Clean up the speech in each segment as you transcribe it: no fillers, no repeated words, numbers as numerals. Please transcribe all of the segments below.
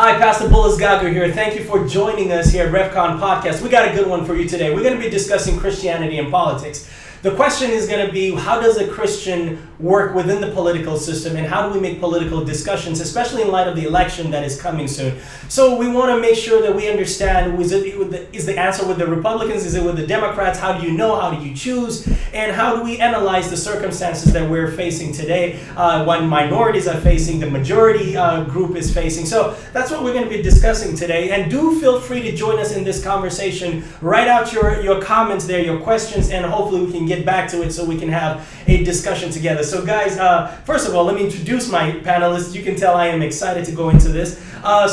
Hi, Pastor Bullis Gago here. Thank you for joining us here at Revcon Podcast. We got a good one for you today. We're going to be discussing Christianity and politics. The question is going to be, how does a Christian work within the political system, and how do we make political discussions, especially in light of the election that is coming soon? So we want to make sure that we understand, is the answer with the Republicans? Is it with the Democrats? How do you know? How do you choose? And how do we analyze the circumstances that we're facing today? What minorities are facing, the majority group is facing. So that's what we're going to be discussing today. And do feel free to join us in this conversation. Write out your comments there, your questions, and hopefully we can get back to it so we can have a discussion together. So guys, first of all, let me introduce my panelists. You can tell I am excited to go into this.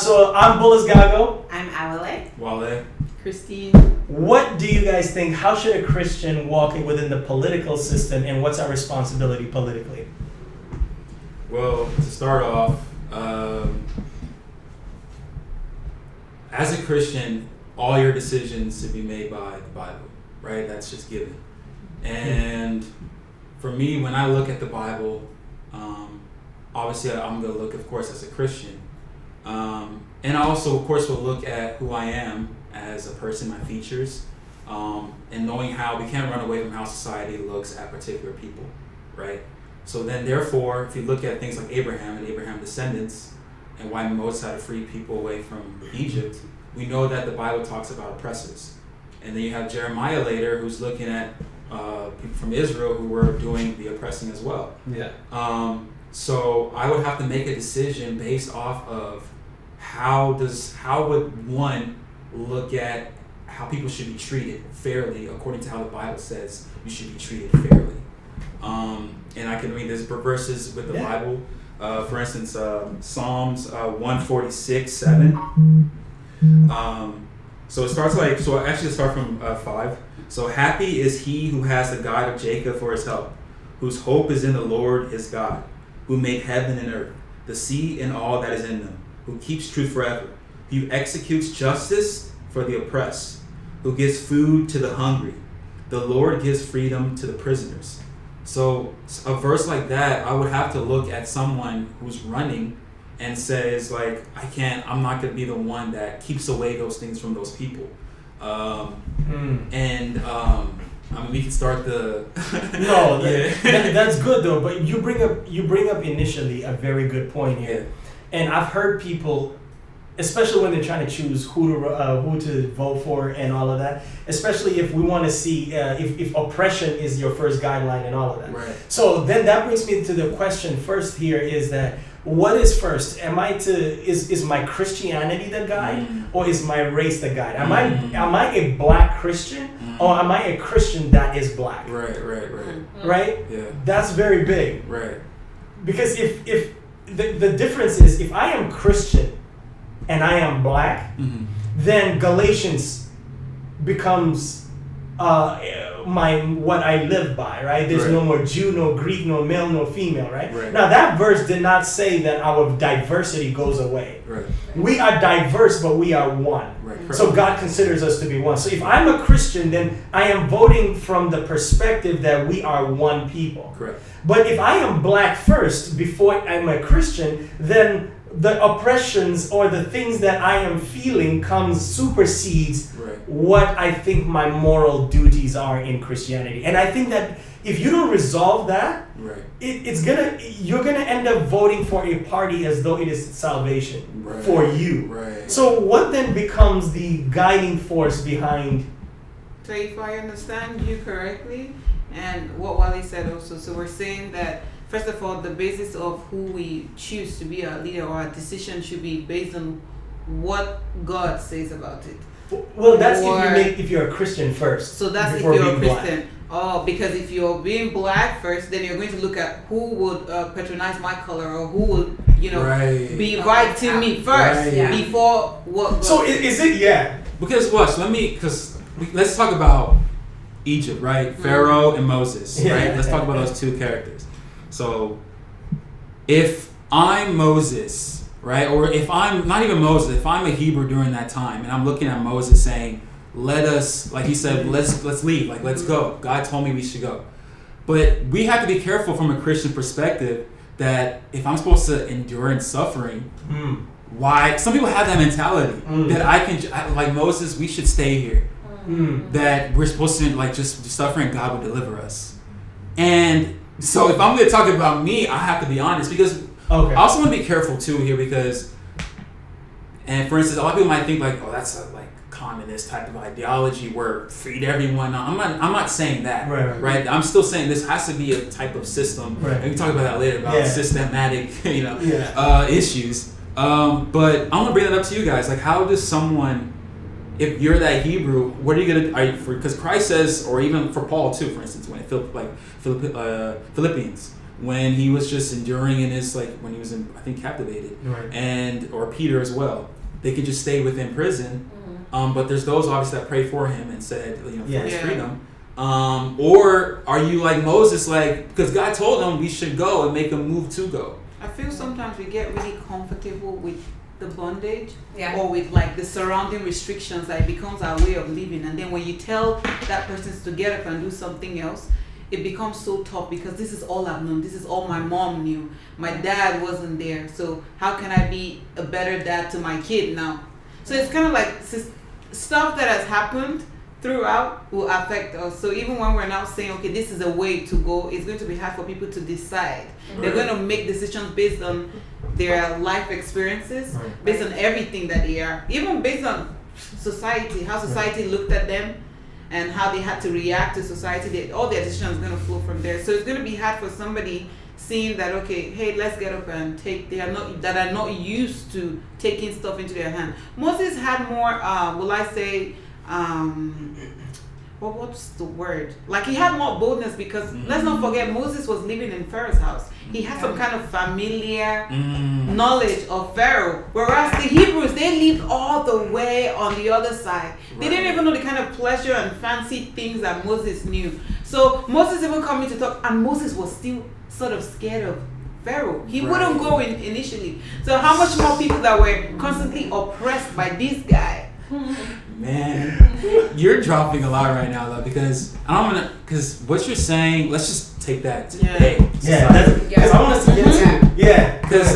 So I'm Bullis Gago. I'm Awale. Wale. Christine. What do you guys think? How should a Christian walk within the political system, and what's our responsibility politically? Well, to start off, as a Christian, all your decisions should be made by the Bible, right? That's just given. And for me, when I look at the Bible, obviously I'm going to look, of course, as a Christian. And I also, of course, will look at who I am as a person, my features, and knowing how we can't run away from how society looks at particular people, right? So then, therefore, if you look at things like Abraham and Abraham's descendants, and why Moses had to free people away from Egypt, we know that the Bible talks about oppressors. And then you have Jeremiah later, who's looking at people from Israel who were doing the oppressing as well. Yeah. So I would have to make a decision based off of how would one look at how people should be treated fairly according to how the Bible says you should be treated fairly. And I can read these verses with the Bible. For instance, Psalms 146:7. So it starts let's start from 5. So happy is he who has the God of Jacob for his help, whose hope is in the Lord his God, who made heaven and earth, the sea and all that is in them, who keeps truth forever, who executes justice for the oppressed, who gives food to the hungry. The Lord gives freedom to the prisoners. So a verse like that, I would have to look at someone who's running and says, like, I'm not going to be the one that keeps away those things from those people. We can start the... No, that's good though, but you bring up initially a very good point here. Yeah. And I've heard people, especially when they're trying to choose who to vote for and all of that, especially if we want to see if oppression is your first guideline and all of that. Right. So then that brings me to the question first here is that, what is first? Is my Christianity the guide, or is my race the guide? Am I a black Christian, or am I a Christian that is black? Right. Right? Yeah. That's very big. Right. Because if the difference is, if I am Christian and I am black, then Galatians becomes what I live by, right? There's no more Jew, no Greek, no male, no female, right? Now that verse did not say that our diversity goes away. Right. We are diverse, but we are one. Right. So God considers us to be one. So if I'm a Christian, then I am voting from the perspective that we are one people. Correct. But if I am black first before I'm a Christian, then the oppressions or the things that I am feeling supersedes what I think my moral duties are in Christianity. And I think that if you don't resolve that, you're gonna end up voting for a party as though it is salvation for you. Right. So what then becomes the guiding force behind? So if I understand you correctly, and what Wale said also, so we're saying that first of all, the basis of who we choose to be our leader or our decision should be based on what God says about it. Well, that's if you're a Christian first. So that's if you're a Christian. Black. Oh, because if you're being black first, then you're going to look at who would patronize my color, or who would, be right to me first before what God So is it, Because let's talk about Egypt, right? Pharaoh and Moses, right? Let's talk about those two characters. So if I'm Moses, right? Or if I'm not even Moses, if I'm a Hebrew during that time and I'm looking at Moses saying, let us, like he said, let's leave, like let's go. God told me we should go. But we have to be careful from a Christian perspective that if I'm supposed to endure in suffering, why some people have that mentality that like Moses, we should stay here. That we're supposed to like just suffer and God will deliver us. And so if I'm going to talk about me, I have to be honest because I also want to be careful too here because, and for instance, a lot of people might think like, oh, that's a like communist type of ideology where feed everyone. No, I'm not saying that. Right. I'm still saying this has to be a type of system. Right. And we can talk about that later about systematic, issues. But I want to bring that up to you guys. Like, how does someone, if you're that Hebrew, what are you gonna? Because Christ says, or even for Paul too, for instance, when Philippians, when he was just enduring in his when he was in, I think, captivated, and or Peter as well, they could just stay within prison. But there's those obviously that prayed for him and said, for his freedom. Or are you like Moses, because God told him we should go and make a move to go? I feel sometimes we get really comfortable with the bondage or with the surrounding restrictions that it becomes our way of living, and then when you tell that person to get up and do something else, it becomes so tough because this is all I've known, this is all my mom knew, my dad wasn't there, so how can I be a better dad to my kid now? So it's kind of like stuff that has happened throughout will affect us. So even when we're now saying, okay, this is a way to go, it's going to be hard for people to decide. They're going to make decisions based on their life experiences, based on everything that they are, even based on society, how society looked at them and how they had to react to society. All their decisions are going to flow from there. So it's going to be hard for somebody seeing that, okay, hey, let's get up and take, that are not used to taking stuff into their hand. Moses had more, will I say, what's the word? He had more boldness because let's not forget Moses was living in Pharaoh's house. He had some kind of familiar knowledge of Pharaoh, whereas the Hebrews, they lived all the way on the other side. They didn't even know the kind of pleasure and fancy things that Moses knew. So Moses even coming to talk, and Moses was still sort of scared of Pharaoh. He wouldn't go in initially. So how much more people that were constantly oppressed by this guy? Man, you're dropping a lot right now though, because what you're saying, let's just take that today. Because I want us to get to because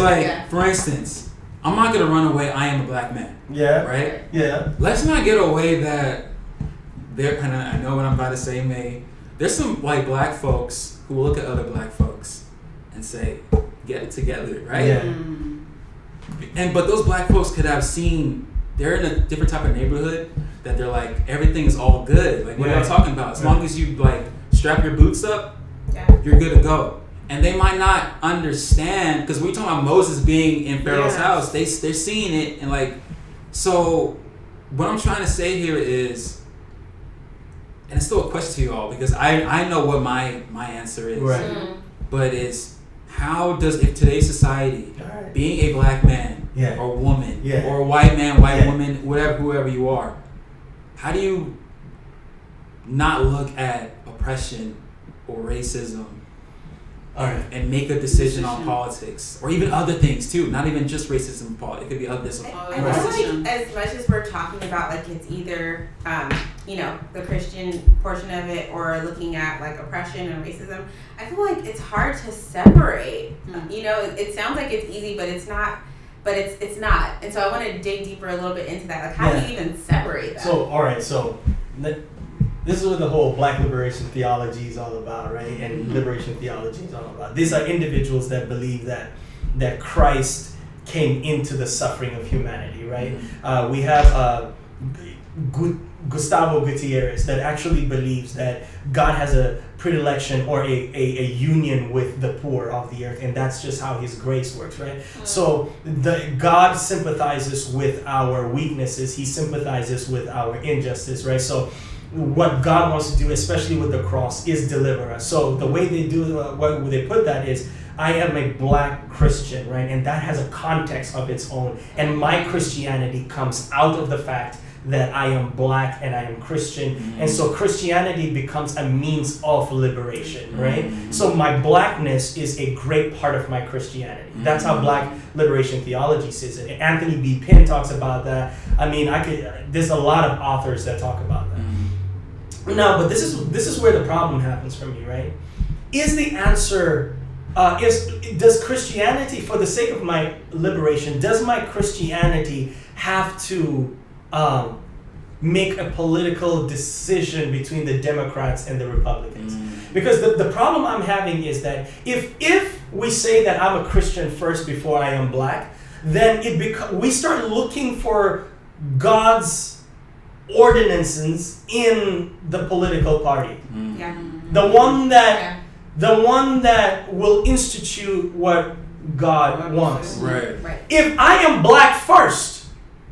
for instance, I'm not gonna run away. I am a black man. Right. Let's not get away that I know what I'm about to say. There's some black folks who will look at other black folks and say, "Get it together," right? But those black folks could have seen. They're in a different type of neighborhood that they're everything is all good. What are you talking about? As long as you strap your boots up, you're good to go. And they might not understand because when you're talking about Moses being in Pharaoh's house, they're seeing it and so what I'm trying to say here is, and it's still a question to you all because I know what my answer is, but it's how does if today's society, being a black man or woman or a white man, white woman, whoever you are, how do you not look at oppression or racism and make a decision on politics or even other things too, not even just racism and politics, it could be other things. I feel as much as we're talking about it's either the Christian portion of it or looking at oppression and racism, I feel it's hard to separate. It sounds like it's easy, but it's not. But it's not. And so I want to dig deeper a little bit into that. How do you even separate that? So this is what the whole Black liberation theology is all about, right? And liberation theology is all about. These are individuals that believe that Christ came into the suffering of humanity, right? We have Gustavo Gutierrez that actually believes that God has a predilection or a union with the poor of the earth, and that's just how his grace works, right? So God sympathizes with our weaknesses, he sympathizes with our injustice, right? So what God wants to do, especially with the cross, is deliver us. So the way they do what they put that is, I am a black Christian, right? And that has a context of its own, and my Christianity comes out of the fact that I am black and I am Christian. And so Christianity becomes a means of liberation, right? So my blackness is a great part of my Christianity. That's how Black liberation theology says it. And Anthony B. Pinn talks about that. There's a lot of authors that talk about that. No, but this is where the problem happens for me, right? Is the answer does Christianity, for the sake of my liberation, does my Christianity have to make a political decision between the Democrats and the Republicans? Because the problem I'm having is that if we say that I'm a Christian first before I am black, then we start looking for God's ordinances in the political party. Yeah. The one that will institute what God wants. Right. If I am black first,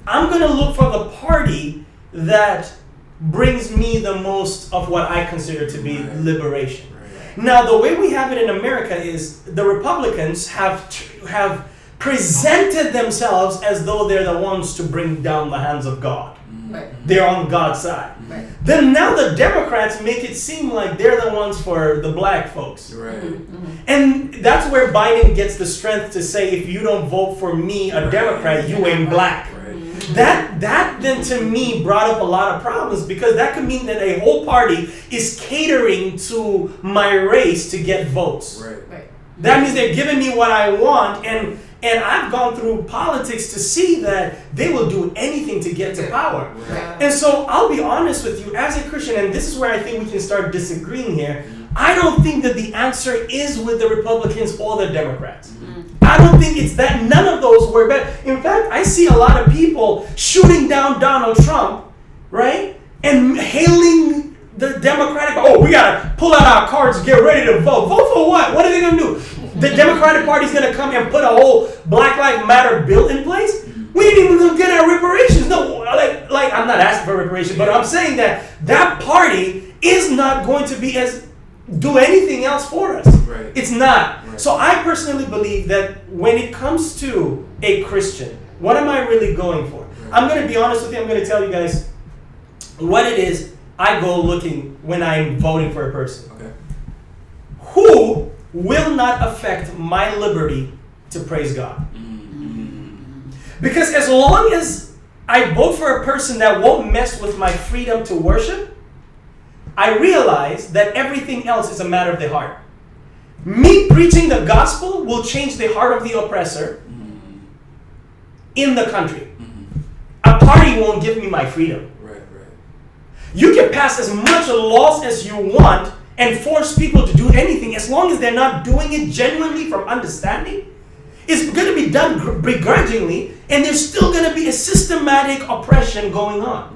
I'm going to look for the party that brings me the most of what I consider to be liberation. Now, the way we have it in America is the Republicans have presented themselves as though they're the ones to bring down the hands of God. They're on God's side. Then now the Democrats make it seem like they're the ones for the black folks. And that's where Biden gets the strength to say, if you don't vote for me, a Democrat, you ain't black. That then to me brought up a lot of problems, because that could mean that a whole party is catering to my race to get votes. That means they're giving me what I want, and I've gone through politics to see that they will do anything to get to power. And so I'll be honest with you, as a Christian, and this is where I think we can start disagreeing here, I don't think that the answer is with the Republicans or the Democrats. I don't think it's that. None of those were better. In fact, I see a lot of people shooting down Donald Trump, right? And hailing the Democratic, we got to pull out our cards, get ready to vote. Vote for what? What are they going to do? The Democratic Party's going to come and put a whole Black Lives Matter bill in place? We ain't even going to get our reparations. No, like I'm not asking for reparations, but I'm saying that party is not going to do anything else for us. It's not. So I personally believe that when it comes to a Christian, what am I really going for? I'm going to be honest with you. I'm going to tell you guys what it is I go looking when I'm voting for a person. Who will not affect my liberty to praise God? Because as long as I vote for a person that won't mess with my freedom to worship, I realize that everything else is a matter of the heart. Me preaching the gospel will change the heart of the oppressor in the country. A party won't give me my freedom. You can pass as much laws as you want and force people to do anything, as long as they're not doing it genuinely from understanding. It's going to be done begrudgingly, and there's still going to be a systematic oppression going on.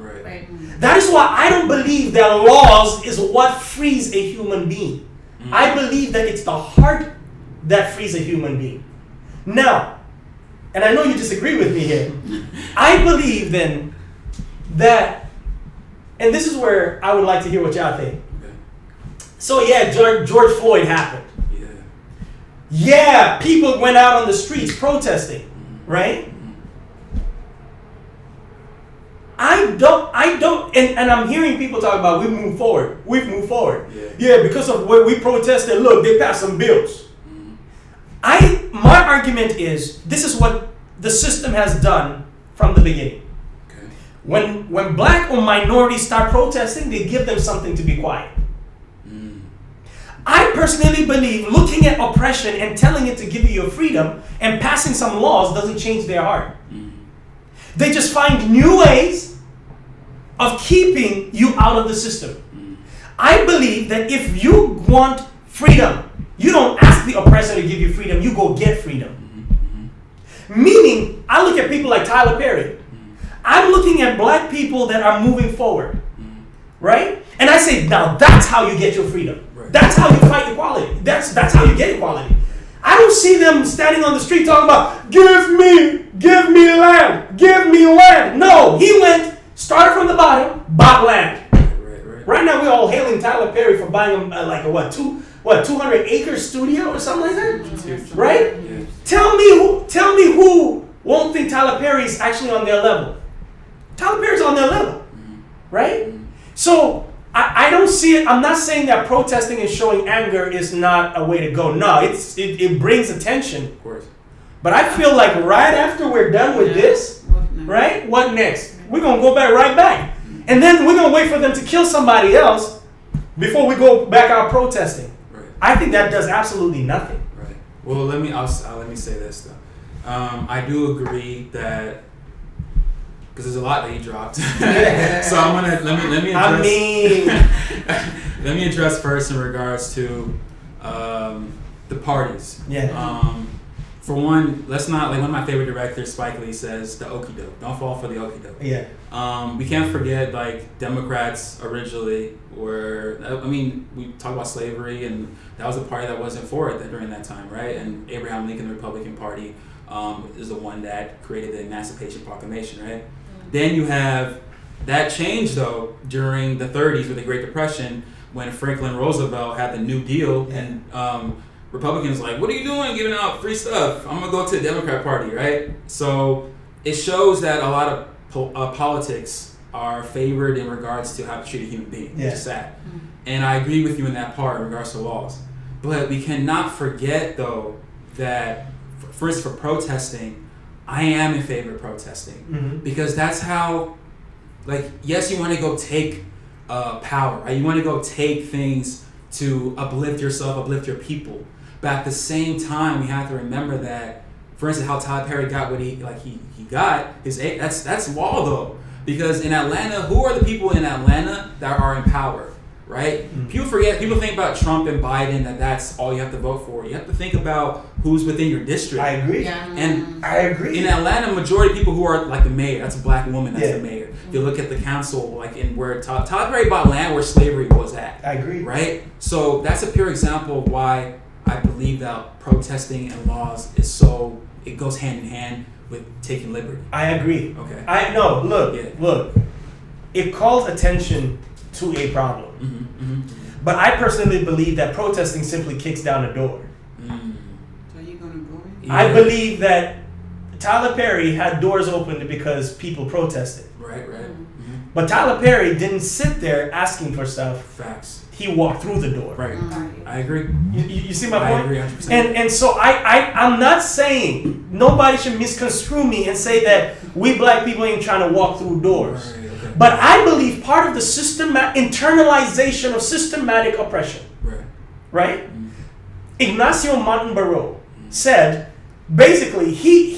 That is why I don't believe that laws is what frees a human being. I believe that it's the heart that frees a human being. Now, and I know you disagree with me here, I believe then that, and this is where I would like to hear what y'all think. So yeah, George Floyd happened. Yeah, people went out on the streets protesting, right? I don't, and I'm hearing people talk about we've moved forward. Yeah, because of what we protested, look, they passed some bills. My argument is, this is what the system has done from the beginning. When black or minorities start protesting, they give them something to be quiet. I personally believe looking at oppression and telling it to give you your freedom and passing some laws doesn't change their heart. They just find new ways of keeping you out of the system. I believe that if you want freedom, you don't ask the oppressor to give you freedom, you go get freedom. Meaning, I look at people like Tyler Perry. I'm looking at black people that are moving forward, right? And I say, now that's how you get your freedom. That's how you fight equality. That's how you get equality. I don't see them standing on the street talking about, give me land. No, he started from the bottom, bought land. Right now, we're all hailing Tyler Perry for buying him 200-acre studio or something like that, right? Yeah. Tell me who won't think Tyler Perry is actually on their level. Tyler Perry's on their level, right? So I don't see it. I'm not saying that protesting and showing anger is not a way to go. No, it brings attention. Of course. But I feel like right after we're done with this, right? What next? We're going to go right back. And then we're going to wait for them to kill somebody else before we go back out protesting. Right. I think that does absolutely nothing. Right. Well, let me say this though. I do agree that because there's a lot that he dropped. So I'm gonna let me address. Let me address first in regards to the parties. Yeah. For one, let's not one of my favorite directors, Spike Lee, says the okie doke. Don't fall for the okie doke. Yeah. We can't forget Democrats originally were. I mean, we talk about slavery, and that was a party that wasn't for it during that time, right? And Abraham Lincoln, the Republican Party, is the one that created the Emancipation Proclamation, right? Mm-hmm. Then you have that change though during the 30s with the Great Depression when Franklin Roosevelt had the New Deal and Republicans like, what are you doing giving out free stuff? I'm gonna go to the Democrat Party, right? So it shows that a lot of politics are favored in regards to how to treat a human being, which is sad. Mm-hmm. And I agree with you in that part in regards to laws. But we cannot forget though that first for protesting, I am in favor of protesting because that's how, yes, you want to go take power, right? You want to go take things to uplift yourself, uplift your people. But at the same time, we have to remember that, for instance, how Tyler Perry got what he got is that's law though, because in Atlanta, who are the people in Atlanta that are in power, right? Mm-hmm. People think about Trump and Biden that's all you have to vote for. You have to think about who's within your district. I agree. Yeah. And I agree. In Atlanta, majority of people who are the mayor, that's a black woman, that's the mayor. If you look at the council, in where Tyler Perry bought land where slavery was at. I agree. Right? So that's a pure example of why I believe that protesting and laws it goes hand in hand with taking liberty. I agree. Okay. Look. It calls attention to a problem. Mm-hmm, mm-hmm. But I personally believe that protesting simply kicks down a door. So you're gonna go in? Yeah. I believe that Tyler Perry had doors opened because people protested. Right. Mm-hmm. But Tyler Perry didn't sit there asking for stuff. Facts. He walked through the door. Right. I agree. You see my point? I agree 100%. And so I'm not saying, nobody should misconstrue me and say that we black people ain't trying to walk through doors. Right, okay. But I believe part of the internalization of systematic oppression, right? Mm-hmm. Ignacio Montenbaro said, basically, he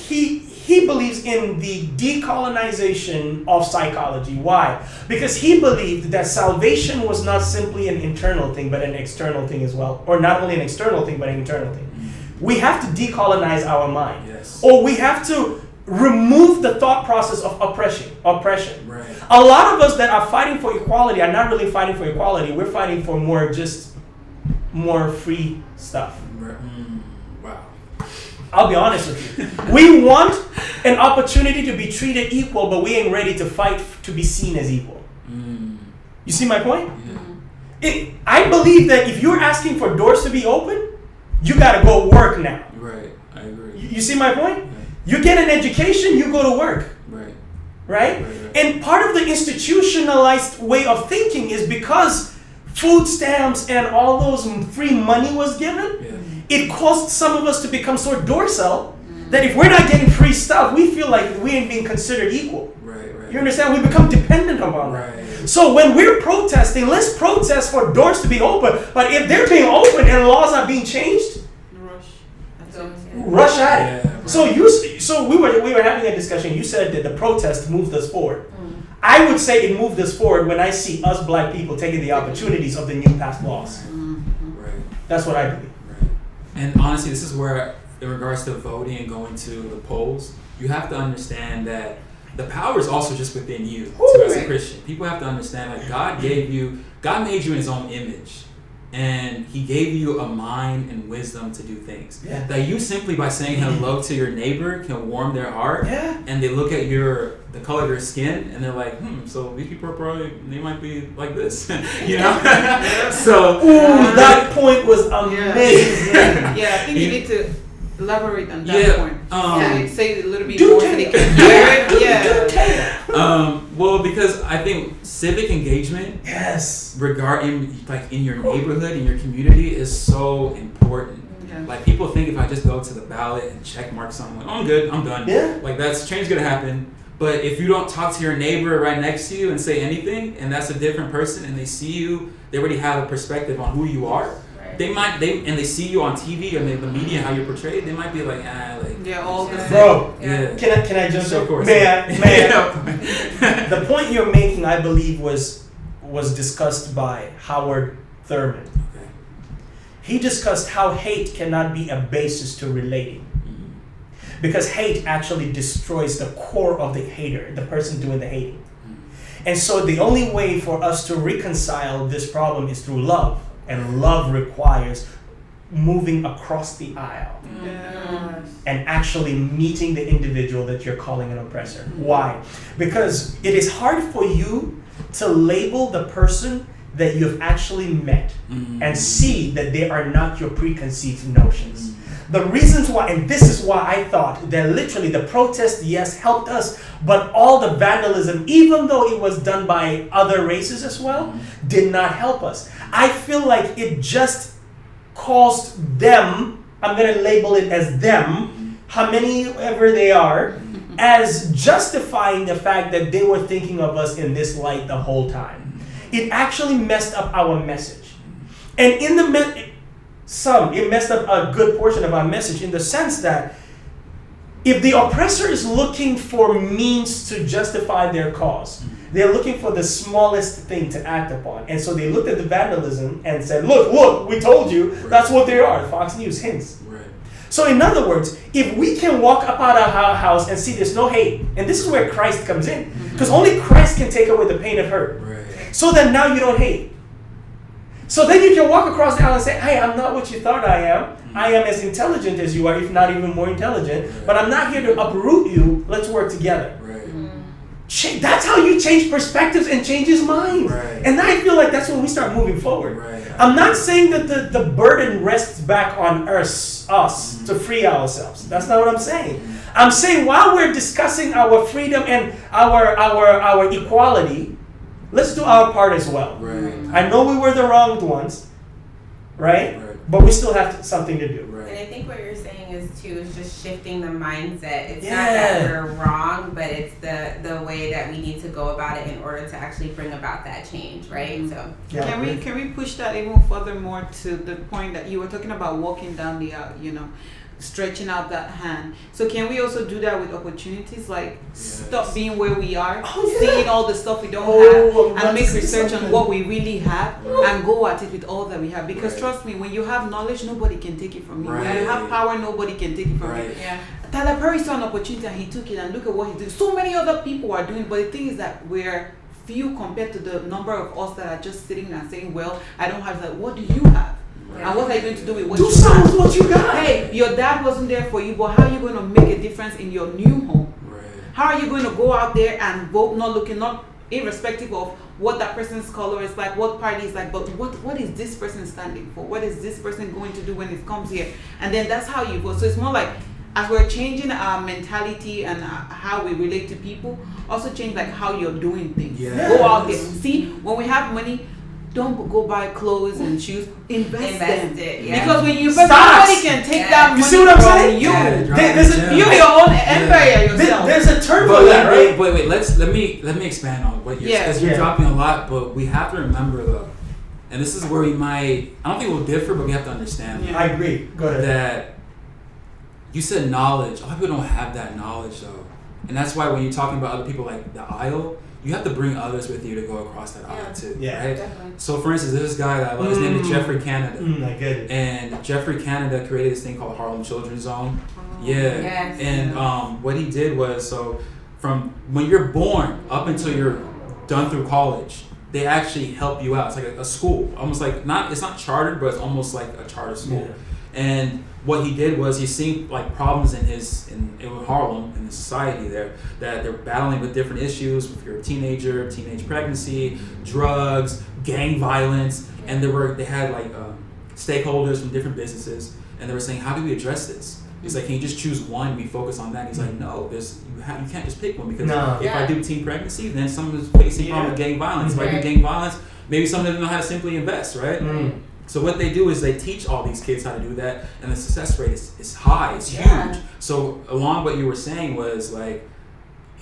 believes in the decolonization of psychology. Why? Because he believed that salvation was not simply an internal thing, but an external thing as well. Or not only an external thing, but an internal thing. Mm-hmm. We have to decolonize our mind. Yes. Or we have to remove the thought process of oppression. Right. A lot of us that are fighting for equality are not really fighting for equality. We're fighting for more free stuff. Wow. I'll be honest with you. We want an opportunity to be treated equal, but we ain't ready to fight to be seen as equal. You see my point? Yeah. I believe that if you're asking for doors to be open, you gotta go work now. Right. I agree. You see my point? Yeah. You get an education, you go to work. Right? And part of the institutionalized way of thinking is because food stamps and all those free money was given, it caused some of us to become so dorsal that if we're not getting free stuff, we feel like we ain't being considered equal. You understand? We become dependent upon that. So when we're protesting, let's protest for doors to be open. But if they're being open and laws are being changed, rush at it. So we were having a discussion. You said that the protest moved us forward. I would say it moved us forward when I see us black people taking the opportunities of the new passed laws. That's what I believe. And honestly, this is where, in regards to voting and going to the polls, you have to understand that the power is also just within you too, as a Christian. People have to understand God made you in His own image. And He gave you a mind and wisdom to do things. Yeah. That you simply by saying hello to your neighbor can warm their heart. Yeah. And they look at the color of your skin and they're like, so these people they might be like this. You know? So that point was amazing. Yeah, I think you need to elaborate on that point. Say it a little bit more so they can hear it. Well, because I think civic engagement, regarding in your neighborhood, in your community, is so important. Like people think if I just go to the ballot and check mark something, I'm good, I'm done. Yeah. That's change gonna happen. But if you don't talk to your neighbor right next to you and say anything, and that's a different person, and they see you, they already have a perspective on who you are. they see you on TV and the media, how you're portrayed, they might be like, all the same. Bro, yeah. Can I just of course. May I? The point you're making, I believe, was discussed by Howard Thurman. Okay. He discussed how hate cannot be a basis to relating. Because hate actually destroys the core of the hater, the person doing the hating. And so the only way for us to reconcile this problem is through love. And love requires moving across the aisle and actually meeting the individual that you're calling an oppressor. Why? Because it is hard for you to label the person that you've actually met and see that they are not your preconceived notions. The reasons why, and this is why I thought that literally the protest, yes, helped us, but all the vandalism, even though it was done by other races as well, did not help us. I feel like it just caused them, I'm going to label it as them, how many ever they are, as justifying the fact that they were thinking of us in this light the whole time. It actually messed up our message. And in the it messed up a good portion of our message in the sense that if the oppressor is looking for means to justify their cause, they're looking for the smallest thing to act upon. And so they looked at the vandalism and said, look, we told you, that's what they are. Fox News hints. Right. So in other words, if we can walk up out of our house and see there's no hate, and this is where Christ comes in, because only Christ can take away the pain of hurt. Right. So then now you don't hate. So then you can walk across the aisle and say, hey, I'm not what you thought I am. I am as intelligent as you are, if not even more intelligent. But I'm not here to uproot you. Let's work together. Right. That's how you change perspectives and change his mind. Right. And I feel like that's when we start moving forward. Right. I'm not saying that the burden rests back on us to free ourselves. That's not what I'm saying. I'm saying while we're discussing our freedom and our equality, let's do our part as well. Right. I know we were the wronged ones, right? But we still have something to do. And I think what you're saying is just shifting the mindset. It's not that we're wrong, but it's the way that we need to go about it in order to actually bring about that change, right? So can we push that even further more to the point that you were talking about walking down the aisle, stretching out that hand. So can we also do that with opportunities, like stop being where we are, seeing all the stuff we don't have, and make research on what we really have, and go at it with all that we have. Because trust me, when you have knowledge, nobody can take it from you. When you have power, nobody can take it from you. Tyler Perry saw an opportunity and he took it, and look at what he's doing. So many other people are doing, but the thing is that we're few compared to the number of us that are just sitting and saying, well, I don't have that. What do you have? And what are you going to do with what you have? Do what you got. Hey, your dad wasn't there for you, but how are you going to make a difference in your new home? Right. How are you going to go out there and vote, not irrespective of what that person's color is like, what party is like, but what is this person standing for? What is this person going to do when it comes here? And then that's how you vote. So it's more like, as we're changing our mentality and how we relate to people, also change like how you're doing things. Yes. Go out there. See, when we have money, don't go buy clothes and shoes. Invest them. it. Because when you invest, nobody can take that money You see what I'm saying? you. You're your own empire yourself. There's a term But for that, right? wait. Let me expand on what you're saying, because you're dropping a lot. But we have to remember though, and this is where we might. I don't think we'll differ, but we have to understand. I agree. Go ahead. That you said knowledge. A lot of people don't have that knowledge though, and that's why when you're talking about other people like the aisle, you have to bring others with you to go across that aisle too. Yeah, right? Definitely. So for instance, there's this guy that I love. His name is Jeffrey Canada. I get it. And Jeffrey Canada created this thing called Harlem Children's Zone. Yes. And what he did was, so from when you're born up until you're done through college, they actually help you out. It's like a school, almost like it's not chartered, but it's almost like a charter school. And what he did was he seen like problems in Harlem, in the society there, that they're battling with different issues. If you're a teenager, teenage pregnancy, drugs, gang violence, and they had like stakeholders from different businesses, and they were saying, how do we address this? He's like, can you just choose one and we focus on that? He's like, no, you can't just pick one, because if I do teen pregnancy, then someone's facing problem with gang violence. If I do gang violence, maybe some of them don't know how to simply invest, right? So what they do is they teach all these kids how to do that, and the success rate is high, it's huge. So along what you were saying was like,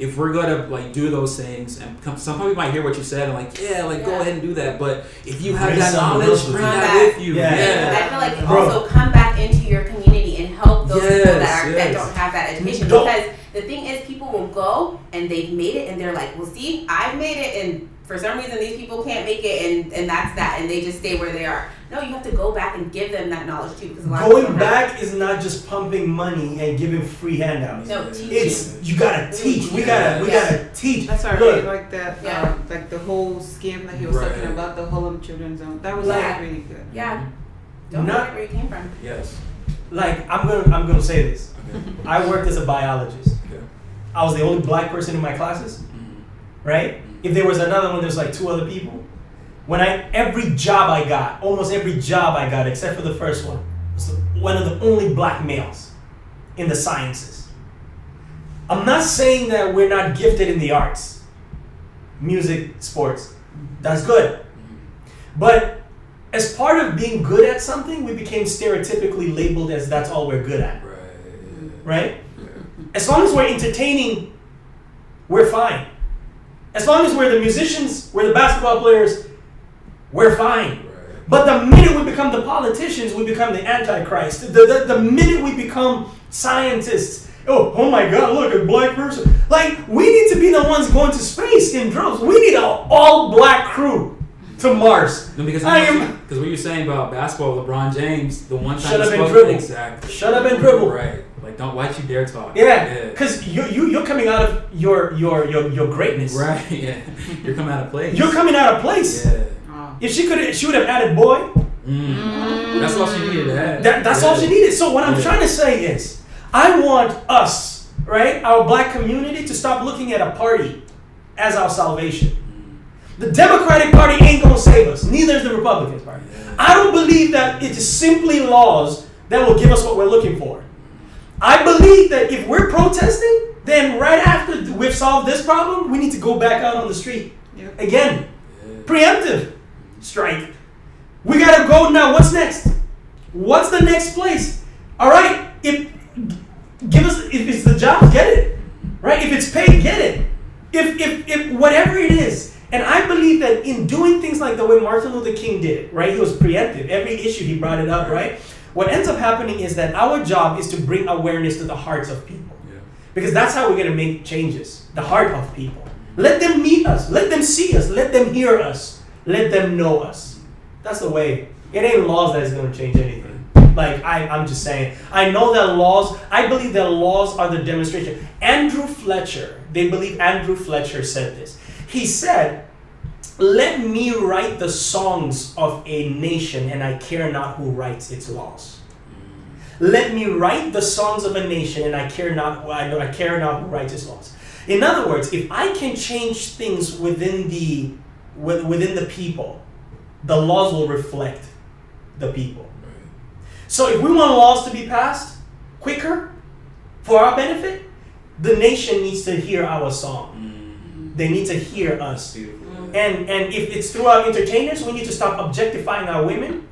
if we're gonna like do those things, and some people might hear what you said and like, go ahead and do that. But if you have Bring that someone knowledge, else with bring you. that with you. I feel like also come back into your community and help those people that don't have that education. Because the thing is, people will go and they've made it and they're like, well, see, I've made it, and for some reason these people can't make it, and that's that, and they just stay where they are. No, you have to go back and give them that knowledge too, because a lot going of back is not just pumping money and giving free handouts. No, teaching. It's you gotta teach. We gotta teach. That's why I really like that. Like the whole scheme that he was talking about, the Harlem Children's Zone. That was really good. Yeah. Don't forget where you came from. Yes. Like I'm gonna say this. Okay. I worked as a biologist. Okay. I was the only black person in my classes, right? If there was another one, there's like 2 other people. Every job I got, almost every job I got, except for the first one, was one of the only black males in the sciences. I'm not saying that we're not gifted in the arts, music, sports. That's good. But as part of being good at something, we became stereotypically labeled as that's all we're good at. Right? As long as we're entertaining, we're fine. As long as we're the musicians, we're the basketball players, we're fine. But the minute we become the politicians, we become the Antichrist. The minute we become scientists, oh my God, look, a black person. Like, we need to be the ones going to space in droves. We need an all-black crew to Mars. No, because what you're saying about basketball, LeBron James, the one time Shut up he and spoke, dribble. exactly. Shut up and dribble. Right. Like, why'd you dare talk? Yeah, because you're coming out of your greatness. Right. Yeah. You're coming out of place. You're coming out of place. Yeah. If she would have added boy. That's all she needed to add. That's all she needed. So what I'm trying to say is, I want us, right, our black community, to stop looking at a party as our salvation. The Democratic Party ain't gonna save us. Neither is the Republican Party. I don't believe that it is simply laws that will give us what we're looking for. I believe that if we're protesting, then right after we've solved this problem, we need to go back out on the street again. Preemptive strike. We gotta go now. What's next? What's the next place? All right. If it's the job, get it. Right. If it's paid, get it. If whatever it is. And I believe that in doing things like the way Martin Luther King did it, right? He was preemptive. Every issue he brought it up, right? What ends up happening is that our job is to bring awareness to the hearts of people. Because that's how we're going to make changes. The heart of people. Let them meet us. Let them see us. Let them hear us. Let them know us. That's the way. It ain't laws that is going to change anything. Like, I'm just saying. I know that I believe that laws are the demonstration. They believe Andrew Fletcher said this. He said, let me write the songs of a nation, and I care not who writes its laws. Let me write the songs of a nation, and I care not who writes its laws. In other words, if I can change things within the people, the laws will reflect the people. So if we want laws to be passed quicker for our benefit, the nation needs to hear our song. They need to hear us. And if it's through our entertainers, we need to stop objectifying our women.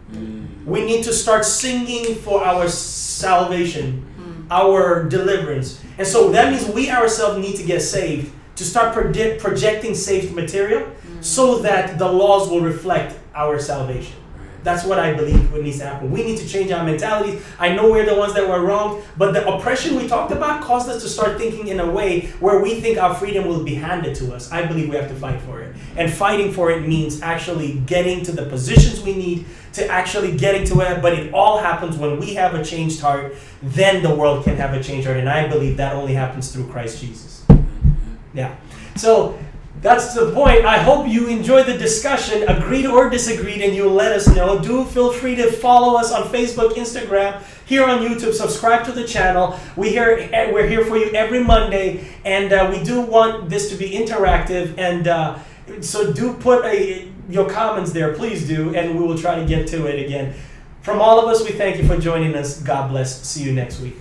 We need to start singing for our salvation, our deliverance. And so that means we ourselves need to get saved, to start projecting saved material so that the laws will reflect our salvation. That's what I believe what needs to happen. We need to change our mentalities. I know we're the ones that were wrong, but the oppression we talked about caused us to start thinking in a way where we think our freedom will be handed to us. I believe we have to fight for it. And fighting for it means actually getting to the positions we need, to actually getting to it. But it all happens when we have a changed heart. Then the world can have a changed heart. And I believe that only happens through Christ Jesus. Yeah. So that's the point. I hope you enjoyed the discussion, agreed or disagreed, and you'll let us know. Do feel free to follow us on Facebook, Instagram, here on YouTube. Subscribe to the channel. We're here for you every Monday, and we do want this to be interactive. And so do put your comments there, please do, and we will try to get to it again. From all of us, we thank you for joining us. God bless. See you next week.